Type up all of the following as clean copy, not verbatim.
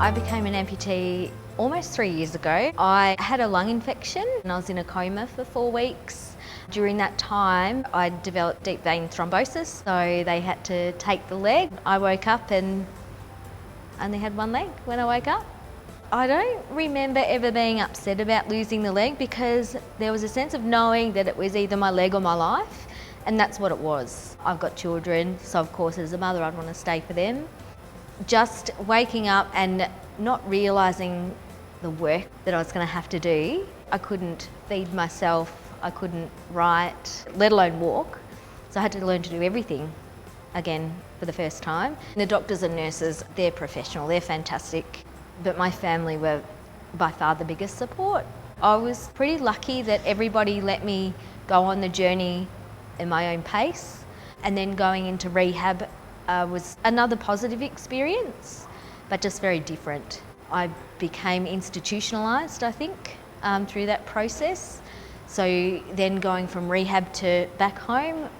I became an amputee almost 3 years ago. I had a lung infection and I was in a coma for 4 weeks. During that time, I developed deep vein thrombosis, so they had to take the leg. I woke up and only had one leg when I woke up. I don't remember ever being upset about losing the leg because there was a sense of knowing that it was either my leg or my life, and that's what it was. I've got children, so of course as a mother I'd want to stay for them. Just waking up and not realising the work that I was going to have to do. I couldn't feed myself, I couldn't write, let alone walk, so I had to learn to do everything again for the first time. The doctors and nurses, they're professional, they're fantastic, but my family were by far the biggest support. I was pretty lucky that everybody let me go on the journey in my own pace, and then going into rehab was another positive experience, but just very different. I became institutionalised, I think, through that process. So then going from rehab to back home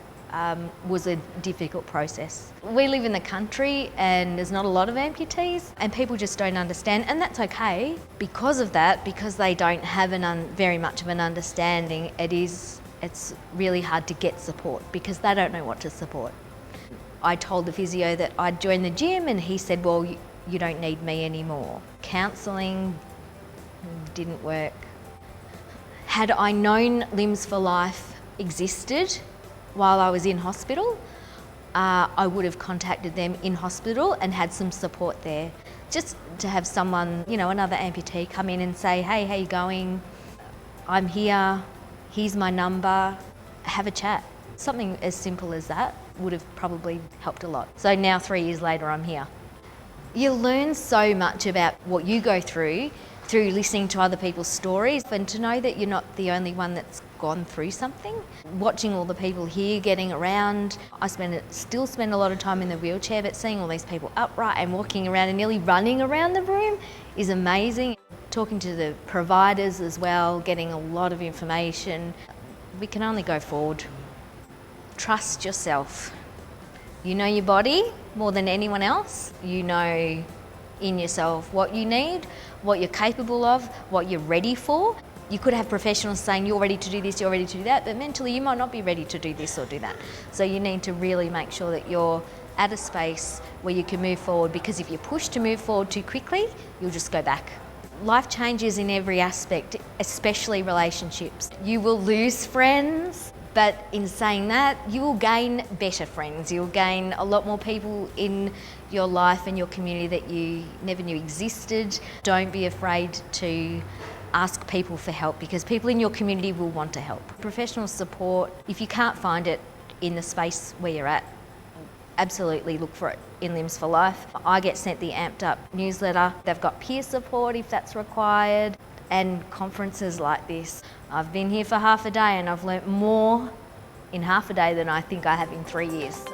was a difficult process. We live in the country and there's not a lot of amputees and people just don't understand, and that's okay. Because of that, because they don't have very much of an understanding, it's really hard to get support because they don't know what to support. I told the physio that I'd join the gym and he said, well, you don't need me anymore. Counselling didn't work. Had I known Limbs for Life existed while I was in hospital, I would have contacted them in hospital and had some support there. Just to have someone, another amputee come in and say, hey, how you going? I'm here, here's my number, have a chat. Something as simple as that would have probably helped a lot. So now 3 years later, I'm here. You learn so much about what you go through listening to other people's stories, and to know that you're not the only one that's gone through something. Watching all the people here getting around, I still spend a lot of time in the wheelchair, but seeing all these people upright and walking around and nearly running around the room is amazing. Talking to the providers as well, getting a lot of information. We can only go forward. Trust yourself. You know your body more than anyone else. You know in yourself what you need, what you're capable of, what you're ready for. You could have professionals saying you're ready to do this, you're ready to do that, but mentally you might not be ready to do this or do that. So you need to really make sure that you're at a space where you can move forward, because if you're pushed to move forward too quickly, you'll just go back. Life changes in every aspect, especially relationships. You will lose friends, but in saying that, you will gain better friends. You'll gain a lot more people in your life and your community that you never knew existed. Don't be afraid to ask people for help, because people in your community will want to help. Professional support, if you can't find it in the space where you're at, absolutely look for it in Limbs for Life. I get sent the Amped Up newsletter. They've got peer support if that's required, and conferences like this. I've been here for half a day and I've learnt more in half a day than I think I have in 3 years.